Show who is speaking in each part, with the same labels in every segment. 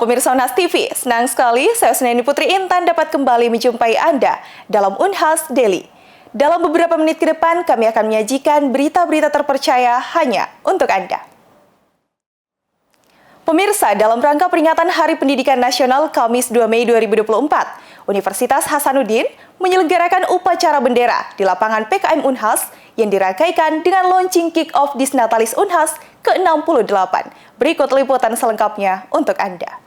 Speaker 1: pemirsa Unhas TV, senang sekali saya Suneni Putri Intan dapat kembali menjumpai Anda dalam Unhas Daily. Dalam beberapa menit ke depan, kami akan menyajikan berita-berita terpercaya hanya untuk Anda. Pemirsa, dalam rangka peringatan Hari Pendidikan Nasional Kamis 2 Mei 2024, Universitas Hasanuddin menyelenggarakan upacara bendera di lapangan PKM Unhas yang dirangkaikan dengan launching kick-off Disnatalis Unhas ke-68. Berikut liputan selengkapnya untuk Anda.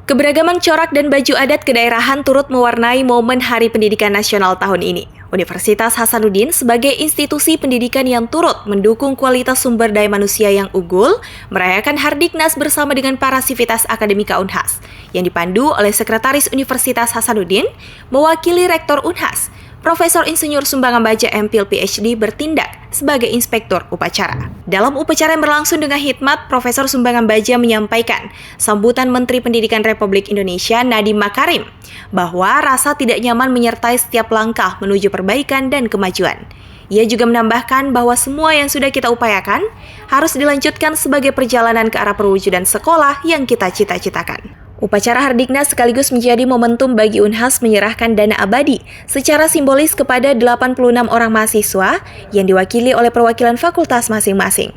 Speaker 1: Keberagaman corak dan baju adat kedaerahan turut mewarnai momen Hari Pendidikan Nasional tahun ini. Universitas Hasanuddin sebagai institusi pendidikan yang turut mendukung kualitas sumber daya manusia yang unggul, merayakan Hardiknas bersama dengan para sivitas akademika Unhas, yang dipandu oleh Sekretaris Universitas Hasanuddin, mewakili Rektor Unhas, Profesor Insinyur Sumbangan Baja MPhil PhD bertindak sebagai inspektur upacara. Dalam upacara yang berlangsung dengan hikmat, Profesor Sumbangan Baja menyampaikan sambutan Menteri Pendidikan Republik Indonesia Nadiem Makarim bahwa rasa tidak nyaman menyertai setiap langkah menuju perbaikan dan kemajuan. Ia juga menambahkan bahwa semua yang sudah kita upayakan harus dilanjutkan sebagai perjalanan ke arah perwujudan sekolah yang kita cita-citakan. Upacara Hardiknas sekaligus menjadi momentum bagi Unhas menyerahkan dana abadi secara simbolis kepada 86 orang mahasiswa yang diwakili oleh perwakilan fakultas masing-masing.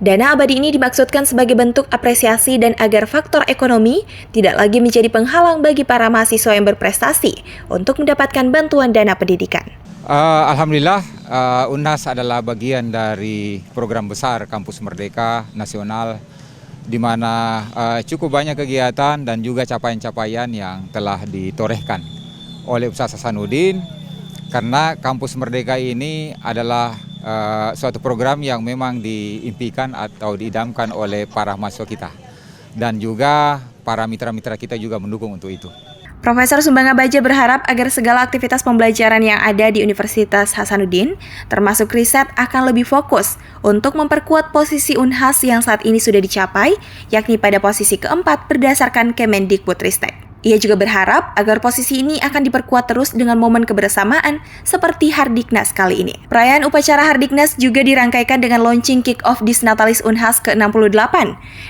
Speaker 1: Dana abadi ini dimaksudkan sebagai bentuk apresiasi dan agar faktor ekonomi tidak lagi menjadi penghalang bagi para mahasiswa yang berprestasi untuk mendapatkan bantuan dana pendidikan.
Speaker 2: Alhamdulillah, Unhas adalah bagian dari program besar Kampus Merdeka Nasional, di mana cukup banyak kegiatan dan juga capaian-capaian yang telah ditorehkan oleh Universitas Hasanuddin, karena Kampus Merdeka ini adalah suatu program yang memang diimpikan atau diidamkan oleh para mahasiswa kita, dan juga para mitra-mitra kita juga mendukung untuk itu.
Speaker 1: Profesor Sumbangan Baja berharap agar segala aktivitas pembelajaran yang ada di Universitas Hasanuddin, termasuk riset, akan lebih fokus untuk memperkuat posisi Unhas yang saat ini sudah dicapai, yakni pada posisi keempat berdasarkan Kemendikbudristek. Ia juga berharap agar posisi ini akan diperkuat terus dengan momen kebersamaan seperti Hardiknas kali ini. Perayaan upacara Hardiknas juga dirangkaikan dengan launching kick-off Disnatalis Unhas ke-68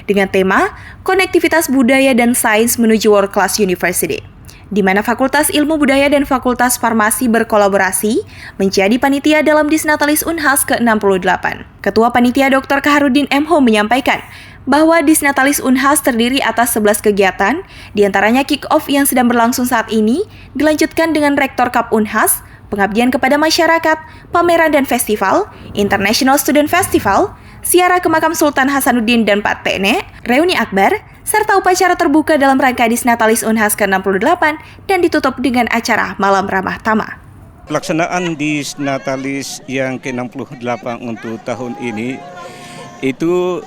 Speaker 1: dengan tema Konektivitas Budaya dan Sains menuju World Class University, di mana Fakultas Ilmu Budaya dan Fakultas Farmasi berkolaborasi menjadi panitia dalam Disnatalis Unhas ke-68. Ketua Panitia Dr. Kaharudin M. Ho menyampaikan bahwa Disnatalis Unhas terdiri atas 11 kegiatan, diantaranya kick-off yang sedang berlangsung saat ini, dilanjutkan dengan Rektor Kap Unhas, pengabdian kepada masyarakat, pameran dan festival, International Student Festival, ziarah ke makam Sultan Hasanuddin dan Pak Tekne, reuni akbar, serta upacara terbuka dalam rangka Disnatalis Unhas ke-68 dan ditutup dengan acara Malam Ramah Tamah.
Speaker 3: Pelaksanaan Disnatalis yang ke-68 untuk tahun ini itu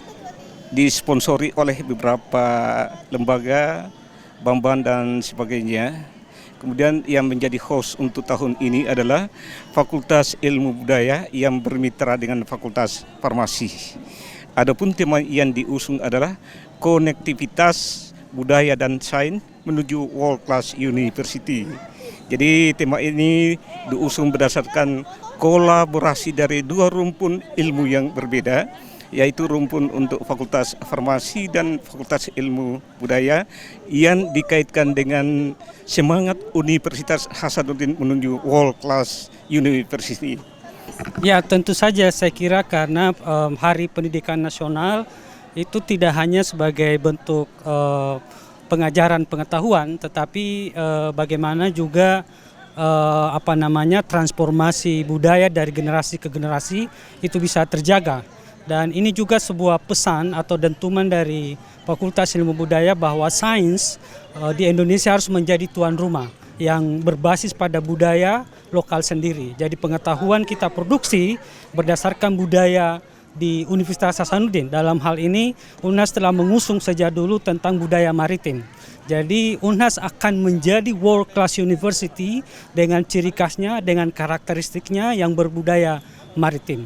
Speaker 3: disponsori oleh beberapa lembaga, Bamban dan sebagainya. Kemudian yang menjadi host untuk tahun ini adalah Fakultas Ilmu Budaya yang bermitra dengan Fakultas Farmasi. Adapun tema yang diusung adalah konektivitas budaya dan sains menuju World Class University. Jadi tema ini diusung berdasarkan kolaborasi dari dua rumpun ilmu yang berbeda, yaitu rumpun untuk Fakultas Farmasi dan Fakultas Ilmu Budaya yang dikaitkan dengan semangat Universitas Hasanuddin menuju World Class University.
Speaker 4: Ya, tentu saja saya kira karena Hari Pendidikan Nasional itu tidak hanya sebagai bentuk pengajaran pengetahuan, tetapi bagaimana juga transformasi budaya dari generasi ke generasi itu bisa terjaga. Dan ini juga sebuah pesan atau dentuman dari Fakultas Ilmu Budaya bahwa sains di Indonesia harus menjadi tuan rumah yang berbasis pada budaya lokal sendiri. Jadi pengetahuan kita produksi berdasarkan budaya di Universitas Hasanuddin. Dalam hal ini Unhas telah mengusung sejak dulu tentang budaya maritim. Jadi Unhas akan menjadi World Class University dengan ciri khasnya, dengan karakteristiknya yang berbudaya maritim.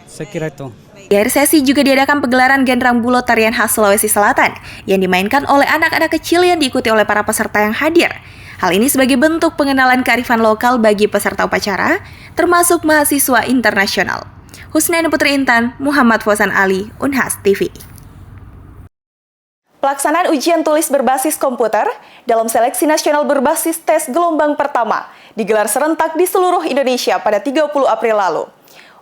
Speaker 4: Saya kira itu.
Speaker 1: Di akhir sesi juga diadakan pegelaran Genderang Bulo Tarian Khas Sulawesi Selatan yang dimainkan oleh anak-anak kecil yang diikuti oleh para peserta yang hadir. Hal ini sebagai bentuk pengenalan kearifan lokal bagi peserta upacara, termasuk mahasiswa internasional. Husnaini Putri Intan, Muhammad Fauzan Ali, Unhas TV. Pelaksanaan ujian tulis berbasis komputer dalam seleksi nasional berbasis tes gelombang pertama digelar serentak di seluruh Indonesia pada 30 April lalu.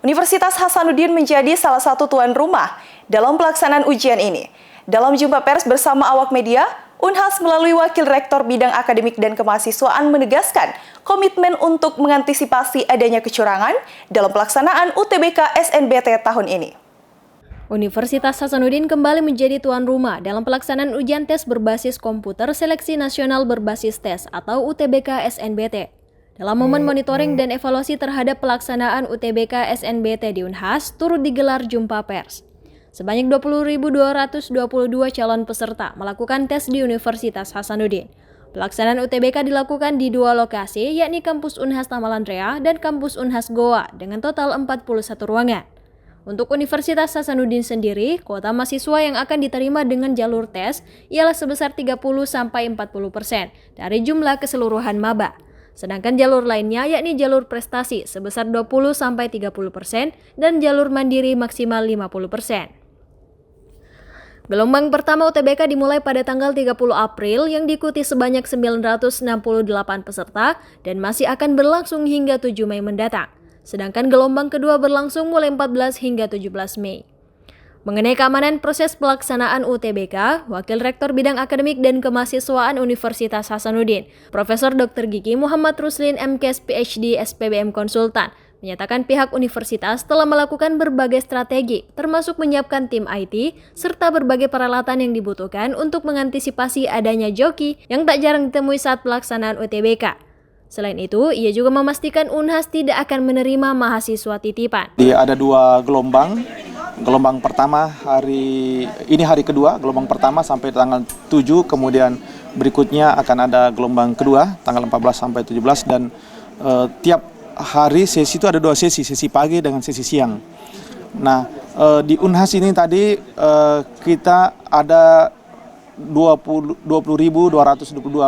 Speaker 1: Universitas Hasanuddin menjadi salah satu tuan rumah dalam pelaksanaan ujian ini. Dalam jumpa pers bersama awak media, Unhas melalui Wakil Rektor Bidang Akademik dan Kemahasiswaan menegaskan komitmen untuk mengantisipasi adanya kecurangan dalam pelaksanaan UTBK SNBT tahun ini.
Speaker 5: Universitas Hasanuddin kembali menjadi tuan rumah dalam pelaksanaan ujian tes berbasis komputer seleksi nasional berbasis tes atau UTBK SNBT. Dalam momen monitoring dan evaluasi terhadap pelaksanaan UTBK SNBT di Unhas turut digelar jumpa pers. Sebanyak 20.222 calon peserta melakukan tes di Universitas Hasanuddin. Pelaksanaan UTBK dilakukan di 2 lokasi, yakni Kampus Unhas Tamalan Rea dan Kampus Unhas Goa dengan total 41 ruangan. Untuk Universitas Hasanuddin sendiri, kuota mahasiswa yang akan diterima dengan jalur tes ialah sebesar 30-40% dari jumlah keseluruhan maba. Sedangkan jalur lainnya yakni jalur prestasi sebesar 20-30% dan jalur mandiri maksimal 50%. Gelombang pertama UTBK dimulai pada tanggal 30 April yang diikuti sebanyak 968 peserta dan masih akan berlangsung hingga 7 Mei mendatang. Sedangkan gelombang kedua berlangsung mulai 14 hingga 17 Mei. Mengenai keamanan proses pelaksanaan UTBK, Wakil Rektor Bidang Akademik dan Kemahasiswaan Universitas Hasanuddin, Profesor Dr. Gigi Muhammad Ruslin MKes PhD SPBM Konsultan, menyatakan pihak universitas telah melakukan berbagai strategi, termasuk menyiapkan tim IT, serta berbagai peralatan yang dibutuhkan untuk mengantisipasi adanya joki yang tak jarang ditemui saat pelaksanaan UTBK. Selain itu, ia juga memastikan Unhas tidak akan menerima mahasiswa titipan.
Speaker 6: Ada 2 gelombang. Gelombang pertama hari kedua, gelombang pertama sampai tanggal 7, kemudian berikutnya akan ada gelombang kedua tanggal 14 sampai 17 dan tiap hari sesi itu ada 2 sesi pagi dengan sesi siang. Nah, di Unhas ini tadi kita ada 20.222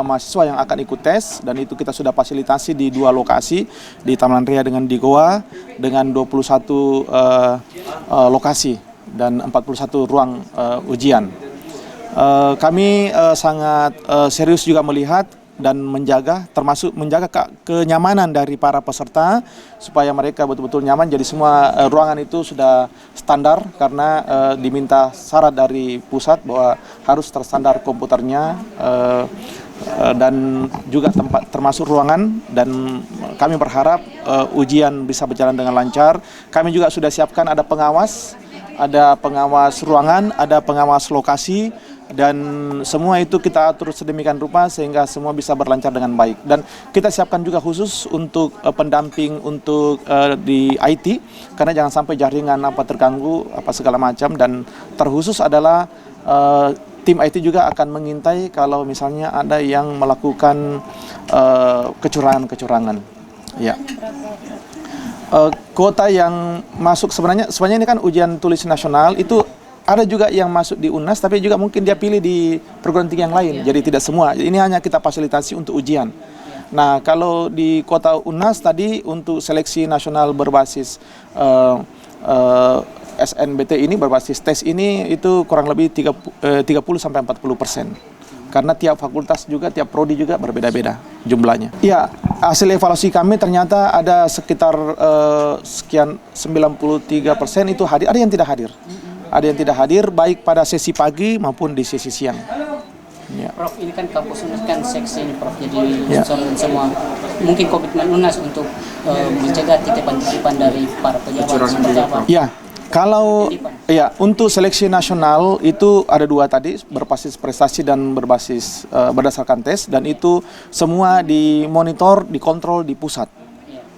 Speaker 6: mahasiswa yang akan ikut tes dan itu kita sudah fasilitasi di 2 lokasi di Taman Ria dengan di Goa dengan 21 lokasi dan 41 ruang ujian. Kami sangat serius juga melihat dan menjaga, termasuk menjaga kenyamanan dari para peserta supaya mereka betul-betul nyaman. Jadi semua ruangan itu sudah standar karena diminta syarat dari pusat bahwa harus terstandar komputernya dan juga tempat termasuk ruangan, dan kami berharap ujian bisa berjalan dengan lancar. Kami juga sudah siapkan ada pengawas ruangan, ada pengawas lokasi, dan semua itu kita atur sedemikian rupa sehingga semua bisa berlancar dengan baik. Dan kita siapkan juga khusus untuk pendamping untuk di IT karena jangan sampai jaringan terganggu segala macam, dan terkhusus adalah tim IT juga akan mengintai kalau misalnya ada yang melakukan kecurangan. Ya. Kuota yang masuk sebenarnya ini kan ujian tulis nasional itu ada juga yang masuk di UNAS, tapi juga mungkin dia pilih di perguruan tinggi yang lain. Jadi tidak semua. Ini hanya kita fasilitasi untuk ujian. Nah, kalau di kota UNAS tadi untuk seleksi nasional berbasis SNBT ini, berbasis tes ini, itu kurang lebih 30-40%. Karena tiap fakultas juga, tiap prodi juga berbeda-beda jumlahnya. Ya, hasil evaluasi kami ternyata ada sekitar sekian 93% itu hadir, ada yang tidak hadir. Ada yang tidak hadir baik pada sesi pagi maupun di sesi siang. Ya.
Speaker 7: Prof, ini kan kampus UNAS kan seksi ini Prof, jadi semua mungkin komitmen UNAS untuk mencegah titipan-titipan dari para pejabat seperti apa?
Speaker 6: Ya, kalau untuk seleksi nasional itu ada 2 tadi, berbasis prestasi dan berbasis berdasarkan tes, dan itu semua dimonitor, dikontrol di pusat.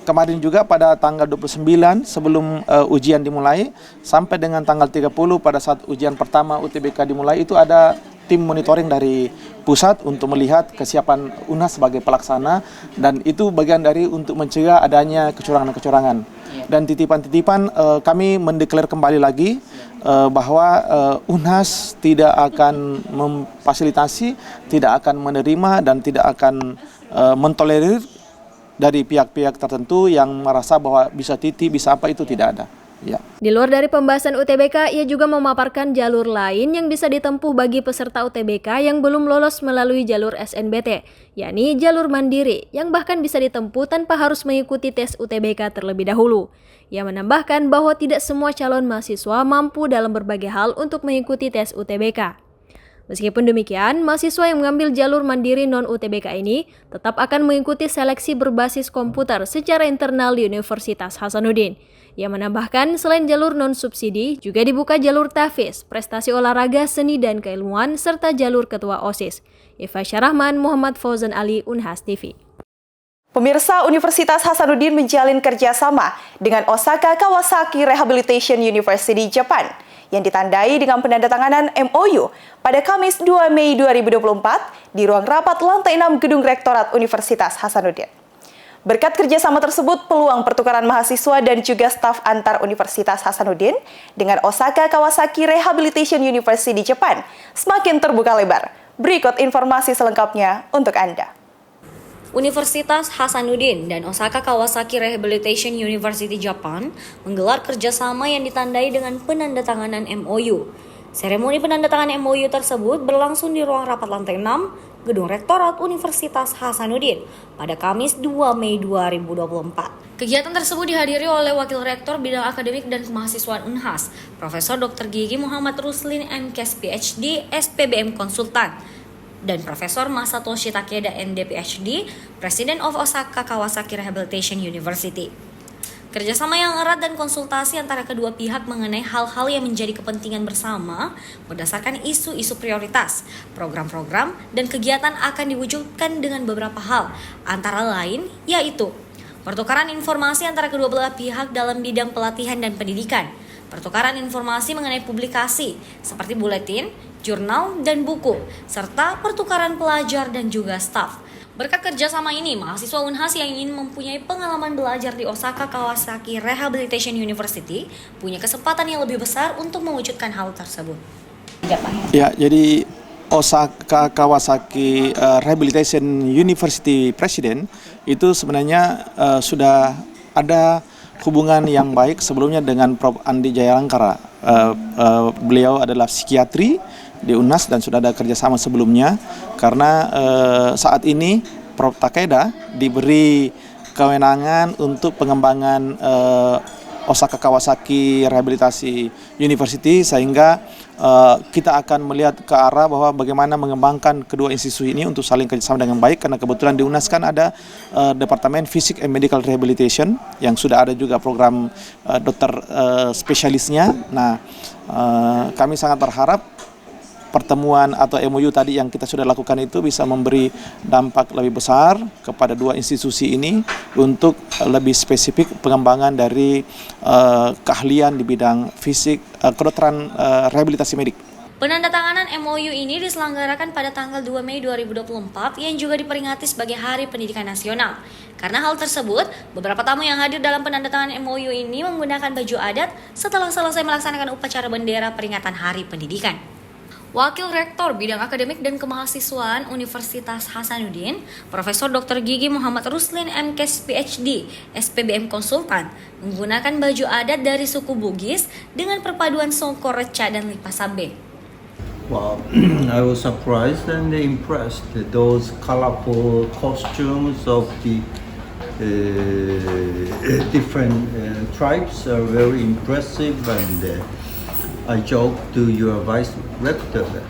Speaker 6: Kemarin juga pada tanggal 29 sebelum ujian dimulai sampai dengan tanggal 30 pada saat ujian pertama UTBK dimulai itu ada tim monitoring dari pusat untuk melihat kesiapan UNAS sebagai pelaksana, dan itu bagian dari untuk mencegah adanya kecurangan-kecurangan. Dan titipan-titipan kami mendeklar kembali lagi bahwa UNAS tidak akan memfasilitasi, tidak akan menerima dan tidak akan mentolerir dari pihak-pihak tertentu yang merasa bahwa bisa titip, bisa apa, itu tidak ada. Ya.
Speaker 5: Di luar dari pembahasan UTBK, ia juga memaparkan jalur lain yang bisa ditempuh bagi peserta UTBK yang belum lolos melalui jalur SNBT, yakni jalur mandiri yang bahkan bisa ditempuh tanpa harus mengikuti tes UTBK terlebih dahulu. Ia menambahkan bahwa tidak semua calon mahasiswa mampu dalam berbagai hal untuk mengikuti tes UTBK. Meskipun demikian, mahasiswa yang mengambil jalur mandiri non-UTBK ini tetap akan mengikuti seleksi berbasis komputer secara internal di Universitas Hasanuddin. Ia menambahkan selain jalur non-subsidi, juga dibuka jalur TAFIS, prestasi olahraga, seni dan keilmuan, serta jalur ketua OSIS. Eva Syarahman, Muhammad Fauzan Ali, Unhas TV.
Speaker 1: Pemirsa, Universitas Hasanuddin menjalin kerjasama dengan Osaka Kawasaki Rehabilitation University Jepang yang ditandai dengan penandatanganan MOU pada Kamis 2 Mei 2024 di ruang rapat lantai 6 Gedung Rektorat Universitas Hasanuddin. Berkat kerjasama tersebut, peluang pertukaran mahasiswa dan juga staf antar Universitas Hasanuddin dengan Osaka Kawasaki Rehabilitation University Jepang semakin terbuka lebar. Berikut informasi selengkapnya untuk Anda.
Speaker 8: Universitas Hasanuddin dan Osaka Kawasaki Rehabilitation University Jepang menggelar kerjasama yang ditandai dengan penandatanganan MOU. Seremoni penandatanganan MOU tersebut berlangsung di ruang rapat lantai 6 Gedung Rektorat Universitas Hasanuddin pada Kamis 2 Mei 2024. Kegiatan tersebut dihadiri oleh Wakil Rektor Bidang Akademik dan Kemahasiswaan Unhas, Profesor Dr. Gigi Muhammad Ruslin MKes PhD, SPBM Konsultan, dan Profesor Masatoshi Takeda MD PhD, President of Osaka Kawasaki Rehabilitation University. Kerjasama yang erat dan konsultasi antara kedua pihak mengenai hal-hal yang menjadi kepentingan bersama berdasarkan isu-isu prioritas, program-program, dan kegiatan akan diwujudkan dengan beberapa hal, antara lain yaitu pertukaran informasi antara kedua belah pihak dalam bidang pelatihan dan pendidikan, pertukaran informasi mengenai publikasi seperti buletin, jurnal, dan buku, serta pertukaran pelajar dan juga staf. Berkat kerjasama ini, mahasiswa Unhas yang ingin mempunyai pengalaman belajar di Osaka Kawasaki Rehabilitation University punya kesempatan yang lebih besar untuk mewujudkan hal tersebut.
Speaker 6: Ya, jadi Osaka Kawasaki Rehabilitation University President itu sebenarnya sudah ada hubungan yang baik sebelumnya dengan Prof. Andi Jayalangkara. Beliau adalah psikiatri di UNAS dan sudah ada kerjasama sebelumnya karena saat ini Prof. Takeda diberi kewenangan untuk pengembangan Osaka Kawasaki Rehabilitasi University sehingga kita akan melihat ke arah bahwa bagaimana mengembangkan kedua institusi ini untuk saling kerjasama dengan baik karena kebetulan di UNAS kan ada Departemen Fisik and Medical Rehabilitation yang sudah ada juga program dokter spesialisnya. Nah, kami sangat berharap pertemuan atau MOU tadi yang kita sudah lakukan itu bisa memberi dampak lebih besar kepada dua institusi ini untuk lebih spesifik pengembangan dari keahlian di bidang fisik, kedokteran rehabilitasi medik.
Speaker 8: Penandatanganan MOU ini diselenggarakan pada tanggal 2 Mei 2024 yang juga diperingati sebagai Hari Pendidikan Nasional. Karena hal tersebut, beberapa tamu yang hadir dalam penandatanganan MOU ini menggunakan baju adat setelah selesai melaksanakan upacara bendera peringatan Hari Pendidikan. Wakil Rektor Bidang Akademik dan Kemahasiswaan Universitas Hasanuddin, Profesor Dr. Gigi Muhammad Ruslin MKes PhD, SPBM Konsultan, menggunakan baju adat dari suku Bugis dengan perpaduan songkor reca dan lipas sabe.
Speaker 9: Well, I was surprised and impressed. Those colorful costumes of the different tribes are very impressive, and I joked to your vice rector that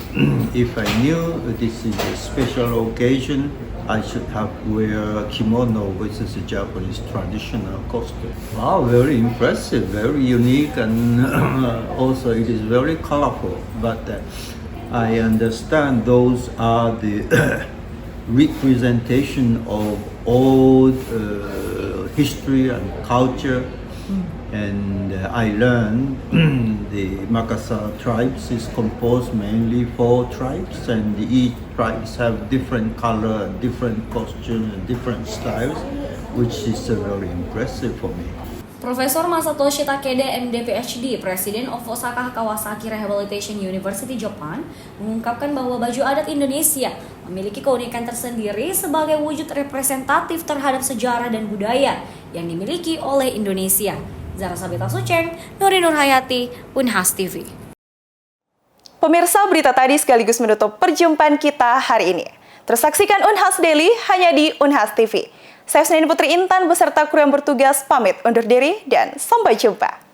Speaker 9: if I knew this is a special occasion, I should have wear kimono, which is a Japanese traditional costume. Wow, very impressive, very unique, and also it is very colorful. But I understand those are the representation of old history and culture. And I learned the Makassar tribes is composed mainly 4 tribes, and each tribes have different color, different costume, and different styles, which is very impressive for me.
Speaker 8: Profesor Masatoshi Takeda MD PhD, President of Osaka Kawasaki Rehabilitation University Jepang, mengungkapkan bahwa baju adat Indonesia memiliki keunikan tersendiri sebagai wujud representatif terhadap sejarah dan budaya yang dimiliki oleh Indonesia. Zara Sabita Suceng, Nuri Nurhayati, Unhas TV.
Speaker 1: Pemirsa, berita tadi sekaligus menutup perjumpaan kita hari ini. Terus saksikan Unhas Daily hanya di Unhas TV. Saya Senin Putri Intan beserta kru yang bertugas pamit undur diri dan sampai jumpa.